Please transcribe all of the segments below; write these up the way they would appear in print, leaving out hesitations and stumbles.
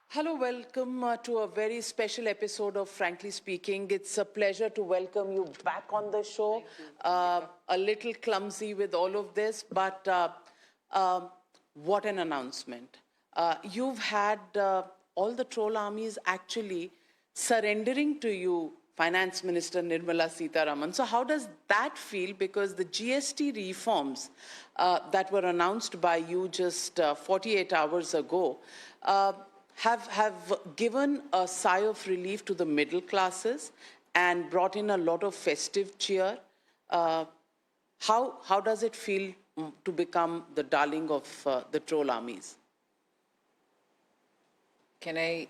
Hello, welcome to a very special episode of Frankly Speaking. It's a pleasure to welcome you back on the show. A little clumsy with all of this, but what an announcement. You've had all the troll armies actually surrendering to you, Finance Minister Nirmala Sitharaman. So how does that feel? Because the GST reforms that were announced by you just 48 hours ago have given a sigh of relief to the middle classes and brought in a lot of festive cheer. How does it feel to become the darling of the troll armies? Can I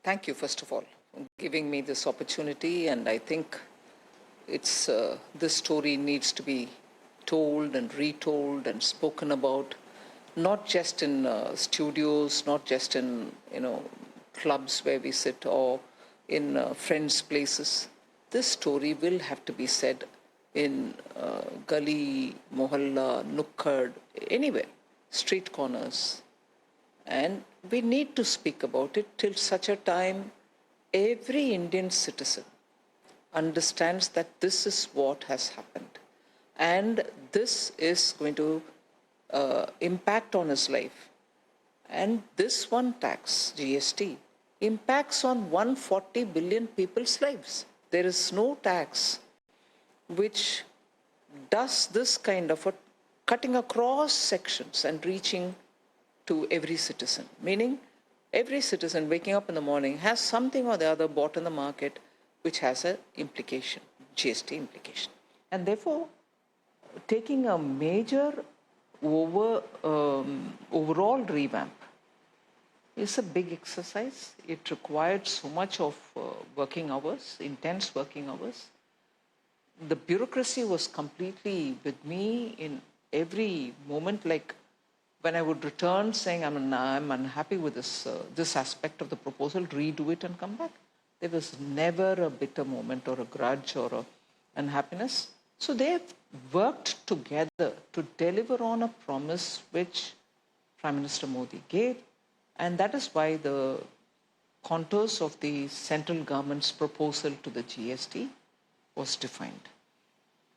thank you, first of all, for giving me this opportunity, and I think it's this story needs to be told and retold and spoken about, not just in studios, not just in clubs where we sit or in friends' places. This story will have to be said in gully, mohalla, nukkad, anywhere, street corners. And we need to speak about it till such a time every Indian citizen understands that this is what has happened. And this is going to impact on his life. And this one tax, GST, impacts on 140 billion people's lives. There is no tax which does this kind of a cutting across sections and reaching to every citizen, meaning every citizen waking up in the morning has something or the other bought in the market which has an implication, GST implication. And therefore, taking a major overall revamp is a big exercise. It required so much of working hours, intense working hours. The bureaucracy was completely with me in every moment, like when I would return saying I'm unhappy with this aspect of the proposal, redo it and come back. There was never a bitter moment or a grudge or a unhappiness. So they've worked together to deliver on a promise which Prime Minister Modi gave, and that is why the contours of the central government's proposal to the GST was defined.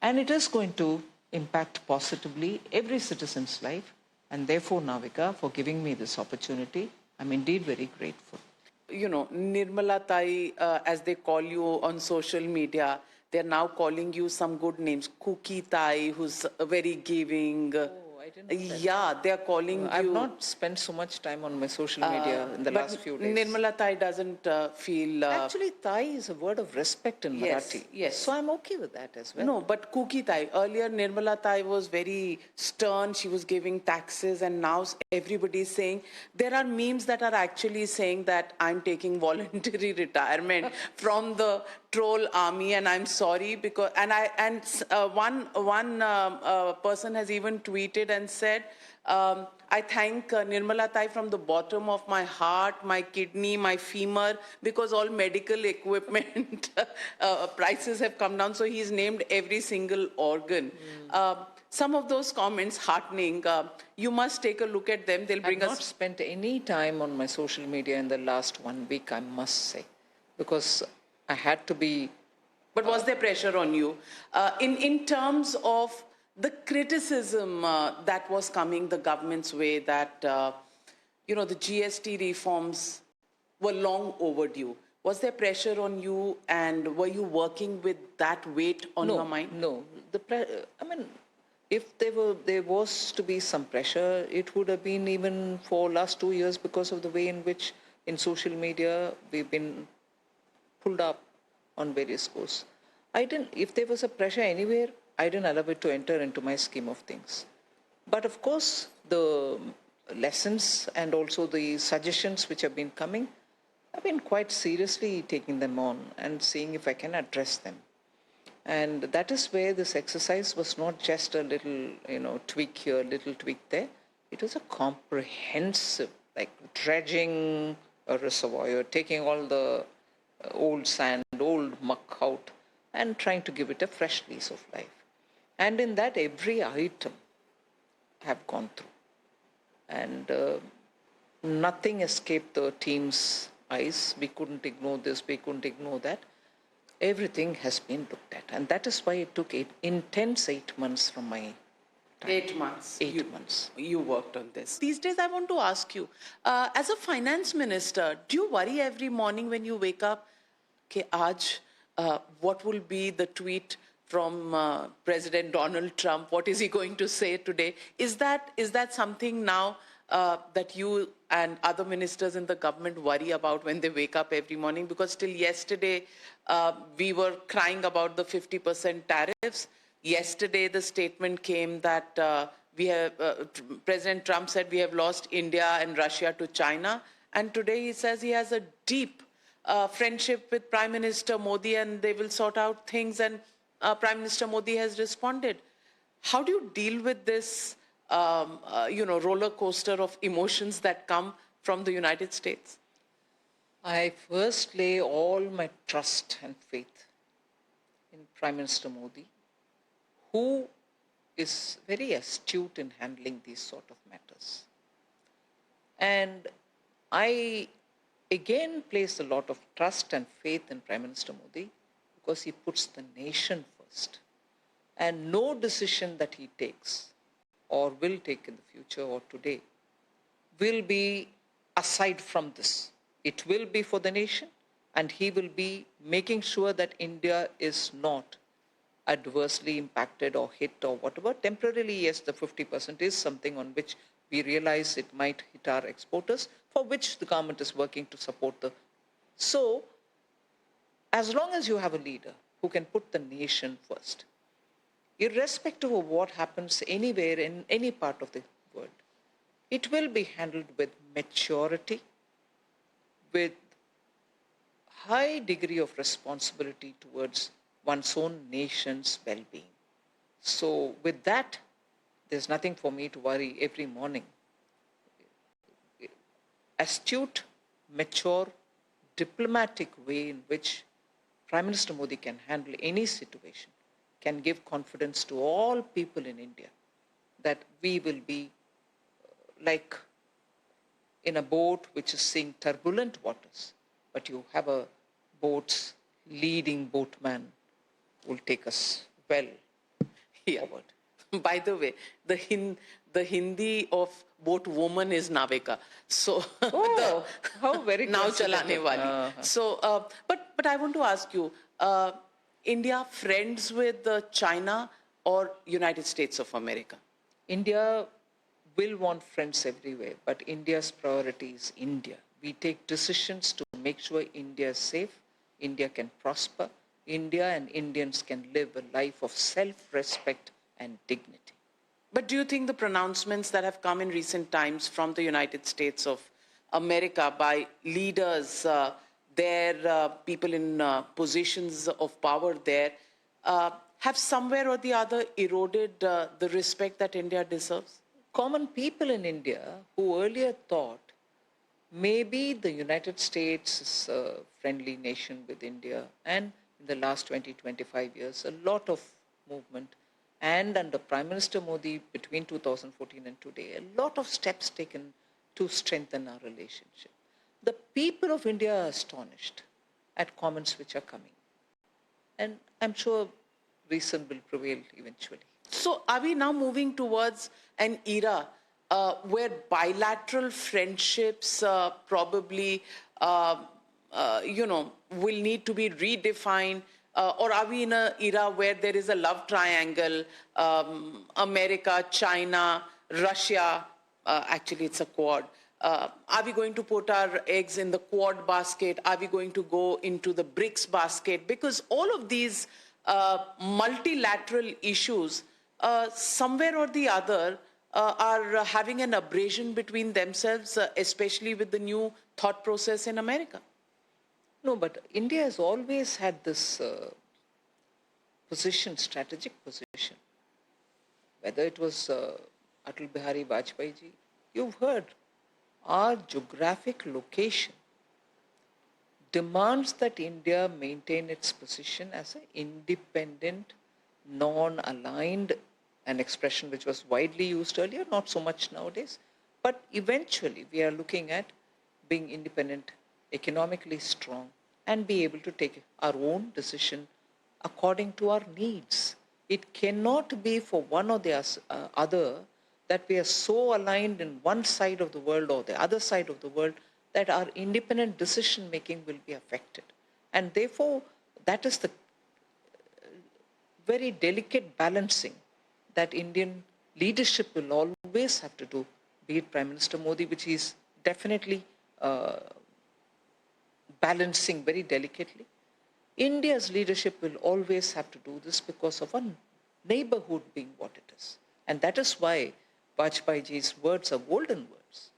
And it is going to impact positively every citizen's life, and therefore, Navika, for giving me this opportunity, I'm indeed very grateful. You know, Nirmala Tai, as they call you on social media, they're now calling you some good names. Cookie Tai, who's very giving. I didn't know that. Yeah, they're calling you. I've not spent so much time on my social media in the last few days. Nirmala Tai doesn't feel... Actually, Thai is a word of respect in Marathi. Yes. So I'm okay with that as well. No, but Cookie Tai. Earlier, Nirmala Tai was very stern. She was giving taxes, and now everybody's saying... There are memes that are actually saying that I'm taking voluntary retirement from the troll army, and I'm sorry because... one person has even tweeted and said... I thank Nirmala Tai from the bottom of my heart, my kidney, my femur, because all medical equipment prices have come down. So he's named every single organ. Some of those comments heartening. You must take a look at them. They'll bring us... I've not spent any time on my social media in the last 1 week, I must say, because I had to be... But was there pressure on you? In terms of the criticism that was coming the government's way that, the GST reforms were long overdue. Was there pressure on you, and were you working with that weight on your mind? No. If there was to be some pressure, it would have been even for last 2 years because of the way in which in social media we've been pulled up on various courses. If there was a pressure anywhere, I didn't allow it to enter into my scheme of things. But of course, the lessons and also the suggestions which have been coming, I've been quite seriously taking them on and seeing if I can address them. And that is where this exercise was not just a little, tweak here, little tweak there. It was a comprehensive, like dredging a reservoir, taking all the old sand, old muck out, and trying to give it a fresh lease of life. And in that, every item have gone through. And nothing escaped the team's eyes. We couldn't ignore this, we couldn't ignore that. Everything has been looked at. And that is why it took intense 8 months from my time. 8 months. 8 months. You worked on this. These days, I want to ask you, as a finance minister, do you worry every morning when you wake up, okay, Aaj, what will be the tweet from President Donald Trump? What is he going to say today? Is that something now that you and other ministers in the government worry about when they wake up every morning? Because till yesterday, we were crying about the 50% tariffs. Yesterday, the statement came that President Trump said we have lost India and Russia to China. And today he says he has a deep friendship with Prime Minister Modi and they will sort out things. And Prime Minister Modi has responded. How do you deal with this, roller coaster of emotions that come from the United States? I first lay all my trust and faith in Prime Minister Modi, who is very astute in handling these sort of matters. And I again place a lot of trust and faith in Prime Minister Modi because he puts the nation first. And no decision that he takes or will take in the future or today will be aside from this. It will be for the nation, and he will be making sure that India is not adversely impacted or hit or whatever. Temporarily, yes, the 50% is something on which we realize it might hit our exporters, for which the government is working to support the. So, as long as you have a leader who can put the nation first, irrespective of what happens anywhere in any part of the world, it will be handled with maturity, with high degree of responsibility towards one's own nation's well-being. So with that, there's nothing for me to worry every morning. Astute, mature, diplomatic way in which Prime Minister Modi can handle any situation can give confidence to all people in India that we will be like in a boat which is seeing turbulent waters, but you have a boat's leading boatman will take us well forward. By the way, the Hindi of boat woman is Navika. So how very now chalane wali. So, but I want to ask you, India friends with China or United States of America? India will want friends everywhere, but India's priority is India. We take decisions to make sure India is safe, India can prosper, India and Indians can live a life of self-respect and dignity. But do you think the pronouncements that have come in recent times from the United States of America by leaders, people in positions of power there, have somewhere or the other eroded the respect that India deserves? Common people in India who earlier thought maybe the United States is a friendly nation with India, and in the last 20-25 years, a lot of movement, and under Prime Minister Modi between 2014 and today, a lot of steps taken to strengthen our relationship. The people of India are astonished at comments which are coming. And I'm sure reason will prevail eventually. So are we now moving towards an era where bilateral friendships probably, will need to be redefined? Or are we in an era where there is a love triangle, America, China, Russia, actually it's a quad. Are we going to put our eggs in the quad basket? Are we going to go into the BRICS basket? Because all of these multilateral issues, somewhere or the other, are having an abrasion between themselves, especially with the new thought process in America. No, but India has always had this strategic position. Whether it was Atal Bihari Vajpayee ji, you've heard, our geographic location demands that India maintain its position as an independent, non-aligned, an expression which was widely used earlier, not so much nowadays, But eventually, we are looking at being independent, economically strong, and be able to take our own decision according to our needs. It cannot be for one or the other that we are so aligned in one side of the world or the other side of the world that our independent decision making will be affected. And therefore, that is the very delicate balancing that Indian leadership will always have to do, be it Prime Minister Modi, which is definitely balancing very delicately. India's leadership will always have to do this because of a neighborhood being what it is. And that is why Vajpayeeji's words are golden words.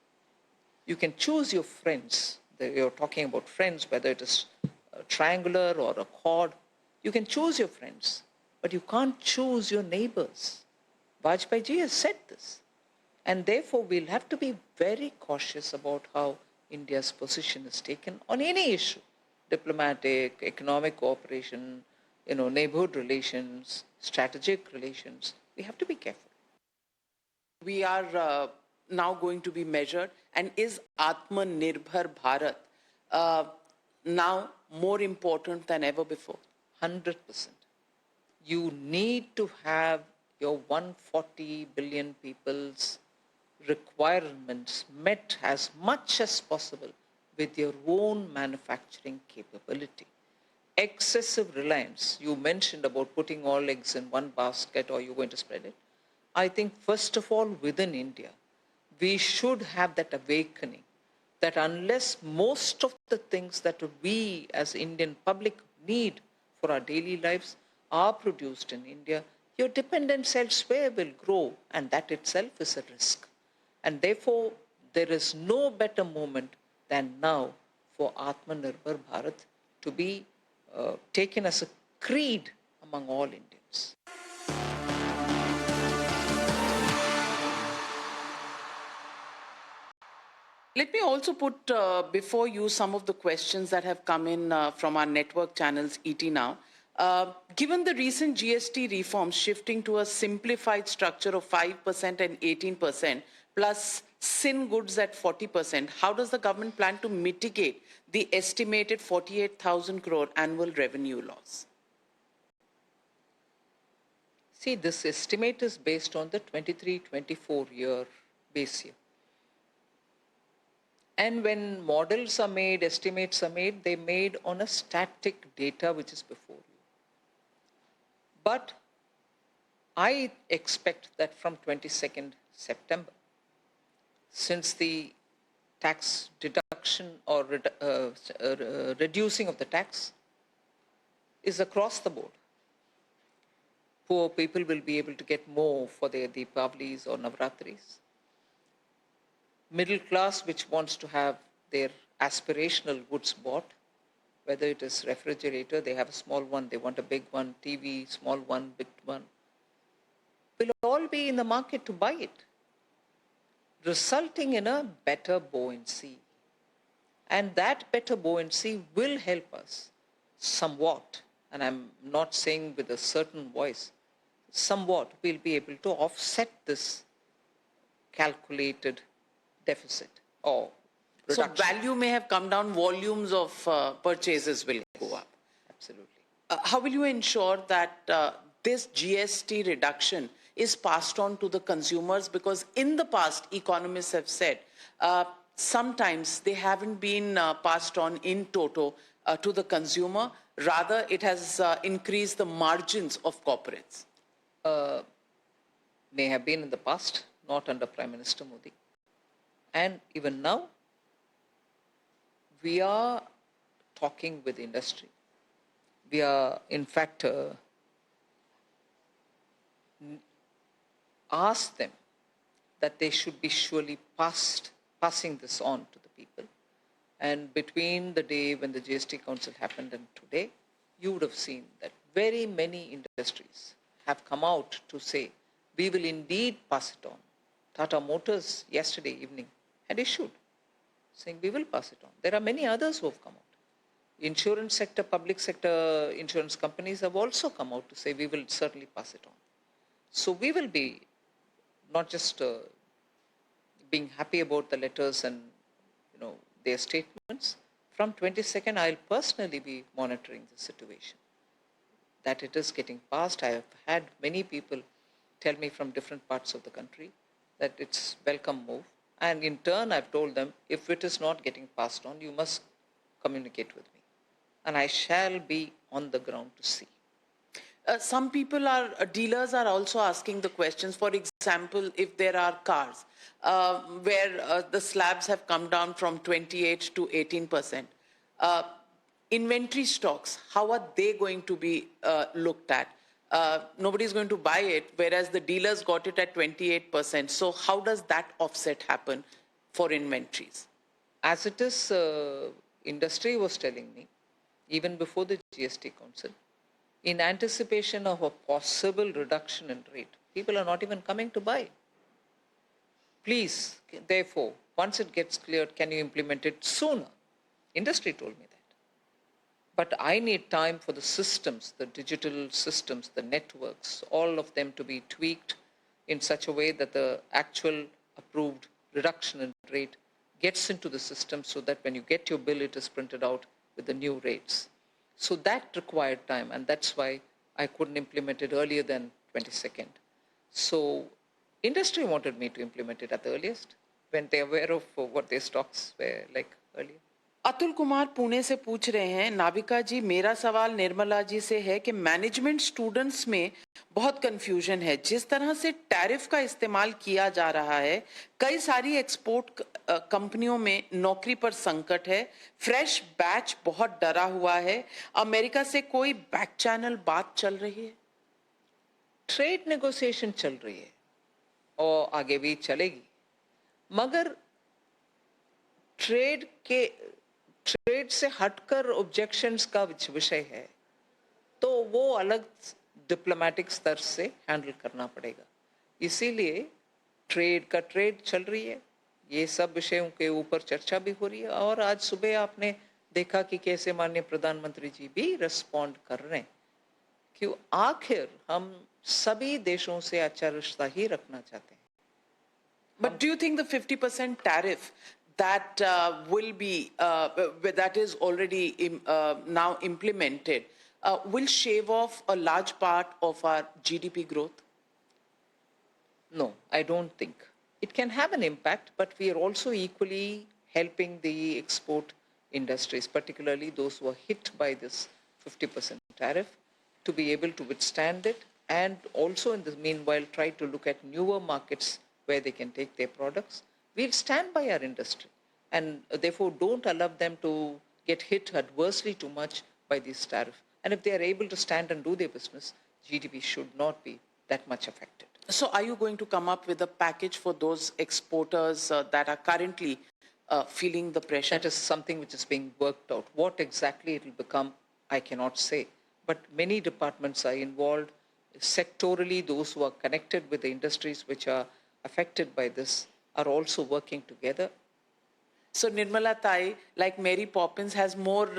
You can choose your friends. You're talking about friends, whether it is a triangular or a chord. You can choose your friends, but you can't choose your neighbors. Vajpayeeji has said this. And therefore, we'll have to be very cautious about how India's position is taken on any issue. Diplomatic, economic cooperation, neighborhood relations, strategic relations. We have to be careful. We are now going to be measured, and is Aatmanirbhar Bharat now more important than ever before? 100%. You need to have your 140 billion people's requirements met as much as possible with your own manufacturing capability. Excessive reliance, you mentioned about putting all eggs in one basket or you're going to spread it. I think first of all within India, we should have that awakening that unless most of the things that we as Indian public need for our daily lives are produced in India, your dependence elsewhere will grow, and that itself is a risk. And therefore, there is no better moment than now for Aatmanirbhar Bharat to be taken as a creed among all Indians. Let me also put before you some of the questions that have come in from our network channels, ET Now. Given the recent GST reforms shifting to a simplified structure of 5% and 18%, plus sin goods at 40%, how does the government plan to mitigate the estimated 48,000 crore annual revenue loss? See, this estimate is based on the 23-24 year base year. And when models are made, estimates are made, they're made on a static data which is before you. But I expect that from 22nd September, since the tax deduction or reducing of the tax is across the board, poor people will be able to get more for their Deepavalis or Navratris. Middle class, which wants to have their aspirational goods bought, whether it is refrigerator, they have a small one, they want a big one, TV, small one, big one, will all be in the market to buy it, resulting in a better buoyancy. And that better buoyancy will help us somewhat, and I'm not saying with a certain voice, somewhat we'll be able to offset this calculated deficit or reduction. So value may have come down, volumes of purchases will go up. Absolutely. How will you ensure that this GST reduction is passed on to the consumers? Because in the past, economists have said sometimes they haven't been passed on in toto to the consumer. Rather, it has increased the margins of corporates. May have been in the past, not under Prime Minister Modi. And even now, we are talking with industry. We are, in fact, asked them that they should be surely passing this on to the people. And between the day when the GST Council happened and today, you would have seen that very many industries have come out to say, we will indeed pass it on. Tata Motors yesterday evening had issued, saying we will pass it on. There are many others who have come out. Insurance sector, public sector insurance companies have also come out to say we will certainly pass it on. So we will be not just being happy about the letters and, their statements. From 22nd, I'll personally be monitoring the situation, that it is getting passed. I have had many people tell me from different parts of the country that it's welcome move. And in turn, I've told them, if it is not getting passed on, you must communicate with me. And I shall be on the ground to see. Some people dealers are also asking the questions. For example, if there are cars where the slabs have come down from 28 to 18%, inventory stocks, how are they going to be looked at? Nobody is going to buy it, whereas the dealers got it at 28%. So how does that offset happen for inventories? As it is, industry was telling me, even before the GST Council, in anticipation of a possible reduction in rate, people are not even coming to buy. Please, therefore, once it gets cleared, can you implement it sooner? Industry told me that. But I need time for the systems, the digital systems, the networks, all of them to be tweaked in such a way that the actual approved reduction in rate gets into the system so that when you get your bill, it is printed out with the new rates. So that required time, and that's why I couldn't implement it earlier than 22nd. So industry wanted me to implement it at the earliest when they're aware of what their stocks were like earlier. Atul Kumar Pune से पूछ रहे हैं, नाविका जी, मेरा सवाल निर्मला जी से है कि management students में बहुत कंफ्यूजन है. जिस तरह से टैरिफ का इस्तेमाल किया जा रहा है, कई सारी एक्सपोर्ट कंपनियों में नौकरी पर संकट है, फ्रेश बैच बहुत डरा हुआ है, अमेरिका से कोई बैक चैनल बात चल रही है? ट्रेड नेगोशिएशन चल रही है और आगे भी चलेगी, मगर ट्रेड से हटकर ऑब्जेक्शंस का विषय है, तो वो अलग डिप्लोमेटिक स्तर से हैंडल करना पड़ेगा. इसीलिए ट्रेड चल रही है, ये सब विषयों के ऊपर चर्चा भी हो रही है. और आज सुबह आपने देखा कि कैसे माननीय प्रधानमंत्री जी भी रिस्पॉन्ड कर रहे हैं कि आखिर हम सभी देशों से अच्छा रिश्ता ही रखना चाहते हैं. But do you think the 50% tariff that will be, that is already now implemented, will shave off a large part of our GDP growth? No, I don't think. It can have an impact, but we are also equally helping the export industries, particularly those who are hit by this 50% tariff, to be able to withstand it, and also in the meanwhile try to look at newer markets where they can take their products. We'll stand by our industry and therefore don't allow them to get hit adversely too much by this tariff. And if they are able to stand and do their business, GDP should not be that much affected. So are you going to come up with a package for those exporters that are currently feeling the pressure? That is something which is being worked out. What exactly it will become, I cannot say. But many departments are involved. Sectorally, those who are connected with the industries which are affected by this are also working together. So Nirmala Tai, like Mary Poppins, has more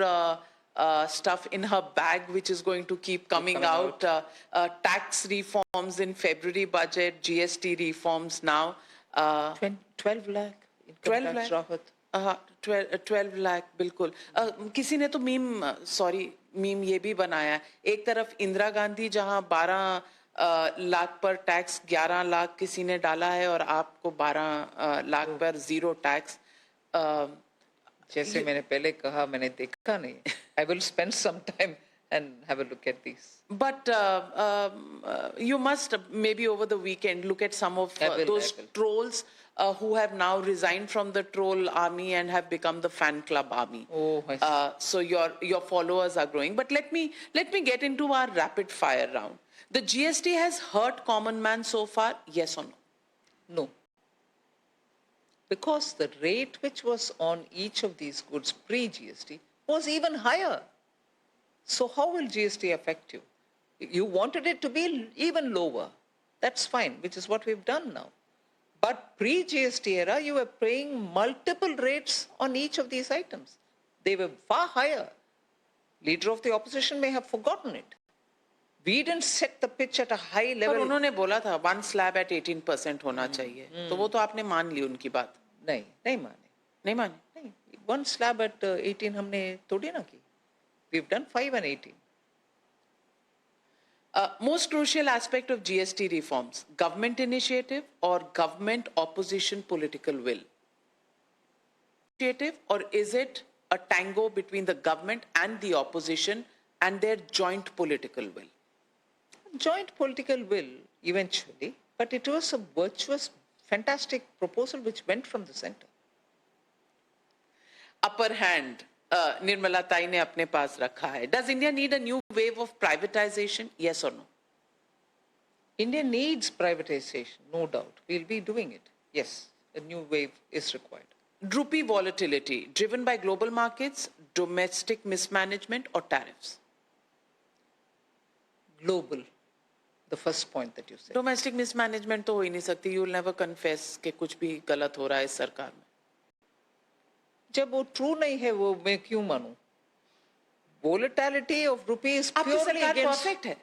stuff in her bag which is going to keep coming out. Tax reforms in February budget, GST reforms now. 12 lakh. 12 lakh. 12 lakh, बिल्कुल. किसी ने तो meme ये भी बनाया है. एक तरफ इंदिरा गांधी जहां 12 लाख पर टैक्स 11 लाख किसी ने डाला है और आपको 12 लाख पर जीरो टैक्स. जैसे मैंने पहले कहा, मैंने देखा नहीं. I will spend some time and have a look at these. But you must maybe over the weekend look at some of those trolls who have now resigned from the troll army and have become the fan club army. Oh, I see. So your followers are growing. But let me get into our rapid fire round. The GST has hurt common man so far, yes or no? No. Because the rate which was on each of these goods pre-GST was even higher. So how will GST affect you? You wanted it to be even lower. That's fine, which is what we've done now. But pre-GST era, you were paying multiple rates on each of these items. They were far higher. Leader of the opposition may have forgotten it. We didn't set the pitch at a high पर level. उन्होंने बोला था 1 slab at 18% होना चाहिए, तो वो तो आपने मान ली उनकी बात. नहीं माने. नहीं माने. नहीं, 1 slab at 18 हमने थोड़ी ना की. We've done 5 and 18. Most crucial aspect of GST reforms, government initiative or government opposition political will? Initiative, or is it a tango between the government and the opposition and their joint political will? Joint political will eventually, but it was a virtuous, fantastic proposal which went from the center. Upper hand, Nirmala Tai ne apne paas rakha hai. Does India need a new wave of privatization? Yes or no? India needs privatization, no doubt. We'll be doing it. Yes, a new wave is required. Rupee volatility driven by global markets, domestic mismanagement or tariffs? Global, the first point that you said. Domestic mismanagement तो हो ही नहीं सकती. You will never confess कि कुछ भी गलत हो रहा है इस सरकार में. जब वो ट्रू नहीं है वो मैं क्यों मानूं? Volatility of rupee is आपकी purely सरकार against. perfect है.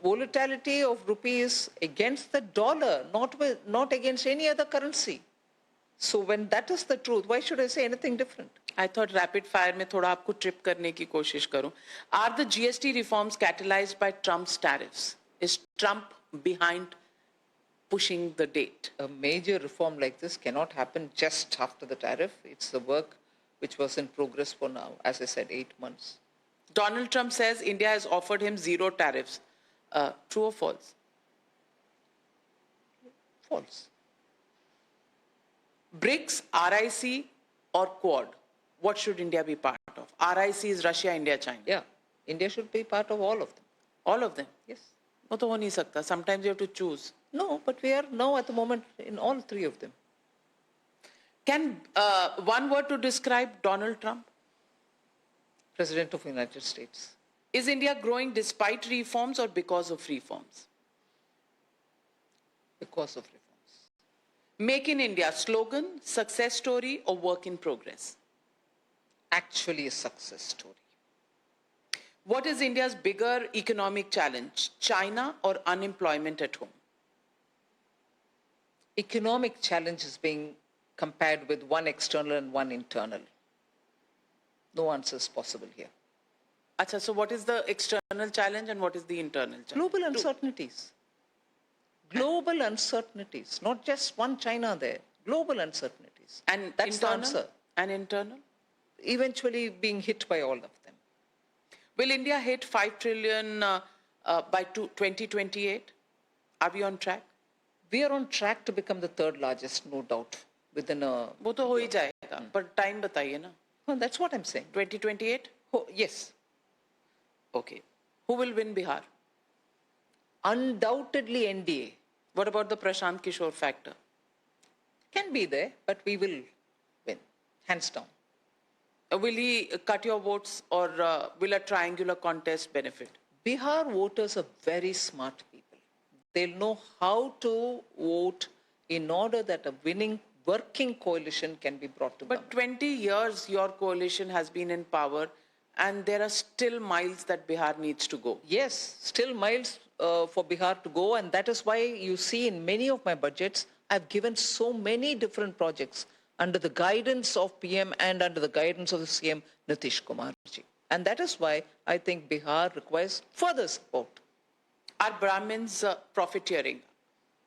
Volatility of rupee is against the dollar, not against any other currency. So when that is the truth, why should I say anything different? I thought rapid fire में थोड़ा आपको trip करने की कोशिश करूं. Are the GST reforms catalyzed by Trump's tariffs? Is Trump behind pushing the date? A major reform like this cannot happen just after the tariff. It's the work which was in progress for now, as I said, 8 months. Donald Trump says India has offered him 0 tariffs. True or false? False. BRICS, RIC or Quad? What should India be part of? RIC is Russia, India, China. Yeah, India should be part of all of them. All of them? Yes. वो तो हो नहीं सकता. Sometimes you have to choose. No, but we are now at the moment in all 3 of them. Can one word to describe Donald Trump? President of the United States. Is India growing despite reforms or because of reforms? Because of reforms. Make in India slogan, success story or work in progress? Actually a success story. What is India's bigger economic challenge, China or unemployment at home? Economic challenge is being compared with one external and one internal. No answer is possible here. Achha, so what is the external challenge and what is the internal challenge? Global uncertainties. Global uncertainties, not just one China there. Global uncertainties. And that's internal? the answer. And internal? Eventually being hit by all of them. Will India hit 5 trillion by 2028? Are we on track? We are on track to become the 3rd largest, no doubt, within a... वो तो हो ही जाएगा, पर time बताइए ना. Well, that's what I'm saying. 2028? Oh, yes. Okay. Who will win Bihar? Undoubtedly NDA. What about the Prashant Kishore factor? Can be there, but we will win, hands down. Will he cut your votes or will a triangular contest benefit? Bihar voters are very smart people. They'll know how to vote in order that a winning working coalition can be brought to But government. 20 years your coalition has been in power and there are still miles that Bihar needs to go. Yes, still miles for Bihar to go, and that is why you see in many of my budgets, I've given so many different projects under the guidance of PM and under the guidance of the CM Nitish Kumar ji. And that is why I think Bihar requires further support. Are Brahmins profiteering?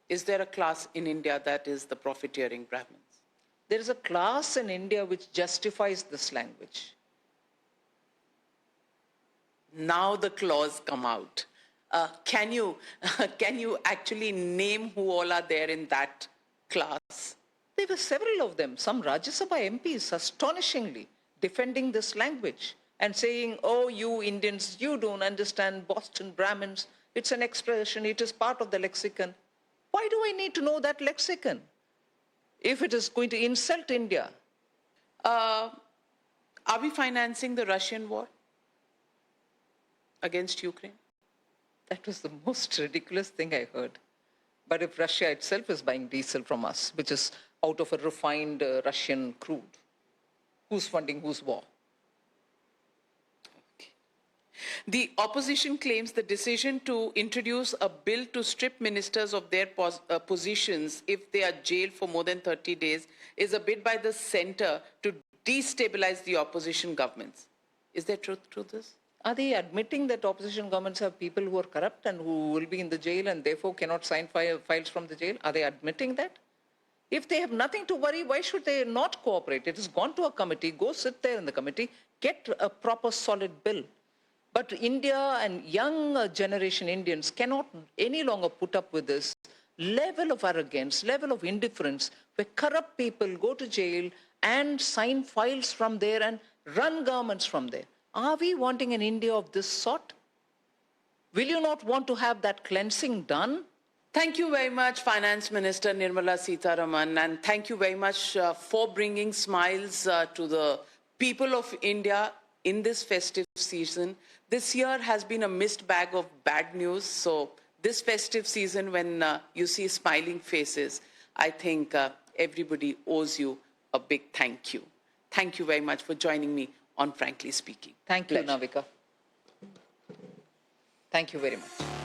Is there a class in India that is the profiteering Brahmins? There is a class in India which justifies this language. Now the clause come out. Can you actually name who all are there in that class? There were several of them, some Rajya Sabha MPs, astonishingly defending this language and saying, oh, you Indians, you don't understand Boston Brahmins. It's an expression, it is part of the lexicon. Why do I need to know that lexicon if it is going to insult India? Are we financing the Russian war against Ukraine? That was the most ridiculous thing I heard. But if Russia itself is buying diesel from us, which is out of a refined Russian crude, who's funding whose war? Okay. The opposition claims the decision to introduce a bill to strip ministers of their positions if they are jailed for more than 30 days is a bid by the centre to destabilize the opposition governments. Is there truth to this? Are they admitting that opposition governments have people who are corrupt and who will be in the jail and therefore cannot sign files from the jail? Are they admitting that? If they have nothing to worry, why should they not cooperate? It has gone to a committee, go sit there in the committee, get a proper solid bill. But India and young generation Indians cannot any longer put up with this level of arrogance, level of indifference, where corrupt people go to jail and sign files from there and run governments from there. Are we wanting an India of this sort? Will you not want to have that cleansing done? Thank you very much, Finance Minister Nirmala Sitharaman, and thank you very much for bringing smiles to the people of India in this festive season. This year has been a mixed bag of bad news, so this festive season when you see smiling faces, I think everybody owes you a big thank you. Thank you very much for joining me on Frankly Speaking. Thank you, Navika. Thank you very much.